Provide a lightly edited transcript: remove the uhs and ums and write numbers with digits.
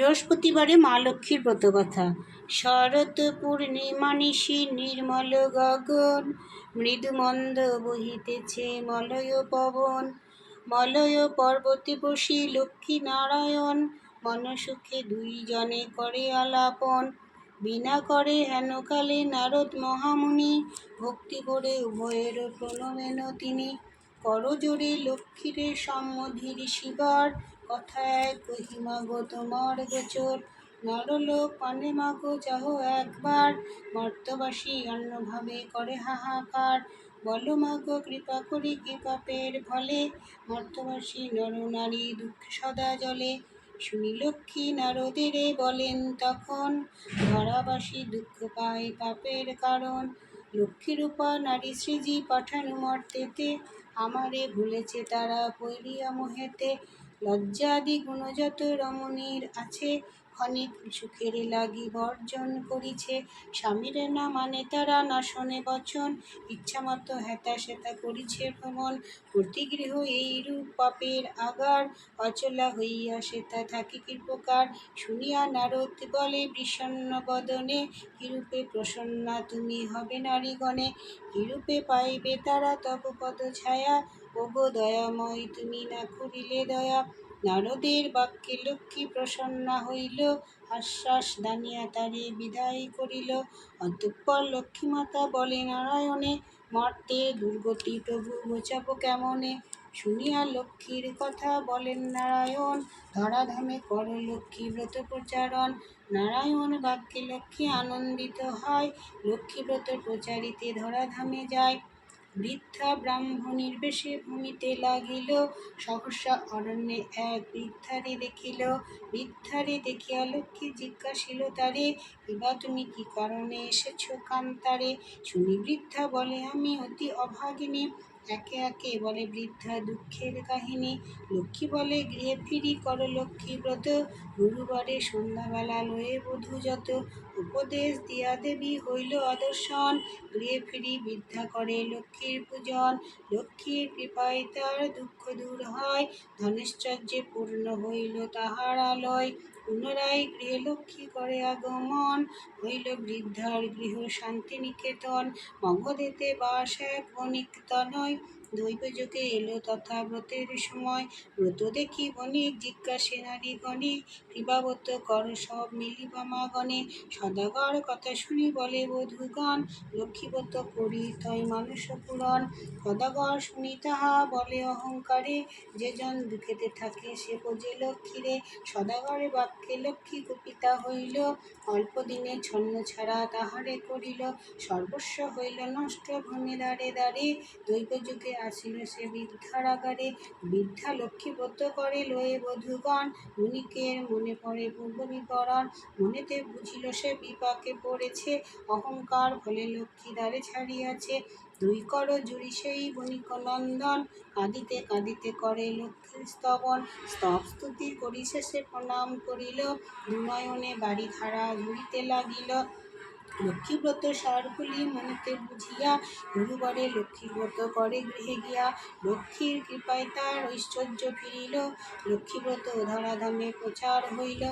বৃহস্পতিবারে মা লক্ষ্মীর ব্রতকথা। শরৎ পূর্ণিমা নিশি নির্মল গগন, মৃদুমন্দ বহিতেছে মলয় পবন। মলয় পর্বতে বসি লক্ষ্মী নারায়ণ, মনসুখে দুইজনে করে আলাপন। বিনা করে হেনকালে নারদ মহামুনি, ভক্তি করে উভয়ের প্রণমেন তিনি। করজোড়ে লক্ষ্মীরে সম্মধির শিবার, কথা এক কহিমাগো তোমার গোচর। নরলোক পানে মাগো যাহো একবার, মর্তবাসী অন্নভাবে করে হাহাকার। বলো মাগো কৃপা করি কি পাপের ফলে, মর্তবাসী নরনারী দুঃখ সদা জলে। শুনি লক্ষ্মী নারদেরে বলেন তখন, ধরাবাসী দুঃখ পায় পাপের কারণ। লক্ষ্মীরূপা নারী সৃজি পাঠানু মর্তেতে, আমারে ভুলেছে তারা পৈরিয়া মোহেতে। লজ্জাদি গুণ যত রমণীর আছে, ক্ষণিক সুখের লাগি বর্জন করিছে। স্বামীর না মানে তারা না শোনে বচন, ইচ্ছামতো হেতা সেতা করিছে ভ্রমণ। প্রতিগৃহ এইরূপ পাপের আগার, অচলা হইয়া সেতা থাকি কি প্রকার। শুনিয়া নারদ বলে বিষণ্ণ বদনে, কিরূপে প্রসন্না তুমি হবে নারীগণে। কিরূপে পাইবে তারা তব পদ ছায়া, ওগো দয়াময় তুমি না করিলে দয়া। নারদের বাক্যে লক্ষ্মী প্রসন্না হইল, আশ্বাস দানিয়া তারে বিদায় করিল। অতঃপর লক্ষ্মীমাতা বলে নারায়ণে, মর্তে দুর্গতি প্রভু ঘোচাব কেমনে। শুনিয়া লক্ষ্মীর কথা বলেন নারায়ণ, ধরাধামে কর লক্ষ্মী ব্রত প্রচারণ। নারায়ণ বাক্যে লক্ষ্মী আনন্দিত হয়, লক্ষ্মীব্রত প্রচারিতে ধরাধামে যায়। বৃদ্ধা ব্রাহ্মণীর বেশে ভূমিতে লাগিল, সহসা অরণ্যে এক বৃদ্ধারে দেখিল। বৃদ্ধারে দেখিয়া লক্ষ্মী জিজ্ঞাসিল তারে, এবা তুমি কি কারণে এসেছ কান্তারে। শুনি বৃদ্ধা বলে আমি অতি অভাগিনী, একে একে বলে বৃদ্ধা দুঃখের কাহিনী। লক্ষ্মী বলে গৃহে ফিরি কর লক্ষ্মী ব্রত, গুরুবারে সন্ধ্যাবেলা লয়ে বধূ যত। উপদেশ দিয়া দেবী হইল অদর্শন, গৃহে ফিরি বৃদ্ধা করে লক্ষ্মীর পূজন। লক্ষ্মীর কৃপায় তার দুঃখ দূর হয়, ধনেশ্চর্যে পূর্ণ হইল তাহার আলয়। পুনরায় গৃহে লক্ষ্মী করে আগমন, হইল বৃদ্ধার গৃহ শান্তিনিকেতন। মগধেতে বাস এক বণিক তনয়, দৈবযোগে এলো তথা ব্রতের সময়। ব্রত দেখি বণিক জিজ্ঞাসে নারীগণে, কৃপাবত কর সব মিলিবা মা গণে। সদাগর কথা শুনি বলে বধূগণ, লক্ষ্মীব্রত করি তয় মানস পূরণ। সদাগর শুনি তাহা বলে অহংকারে, যে জন দুঃখেতে থাকে সে বোঝে লক্ষ্মীরে। সদাগরে বাক্যে লক্ষ্মী কুপিতা হইল, অল্প দিনে ছন্ন ছাড়া তাহারে করিল। সর্বস্ব হইল নষ্ট ভূমি দ্বারে দ্বারে, দৈবযুগে আসিল সে বৃদ্ধার আগারে। বৃদ্ধা লক্ষ্মী ব্রত করে লয়ে বধূগণ, বণিকের মনে পড়ে পূর্ব বিবরণ। মনেতে বুঝিল সে বিপাকে পড়েছে, অহংকার ফলে লক্ষ্মী দ্বারে ছাড়িয়াছে। দুই কর জুড়ি সেই বণিক নন্দন, কাঁদিতে কাঁদিতে করে লক্ষ্মীর স্তবন। স্তব স্তুতি করি শেষে প্রণাম করিল, দুনয়নে বাড়ি ধারা ঝরিতে লাগিল। লক্ষ্মীব্রত সারগুলি মনেতে বুঝিয়া, গুরুবারে লক্ষ্মীব্রত করে গৃহে গিয়া। লক্ষ্মীর কৃপায় তার ঐশ্বর্য ফিরিল, লক্ষ্মীব্রত ধরাধামে প্রচার হইল।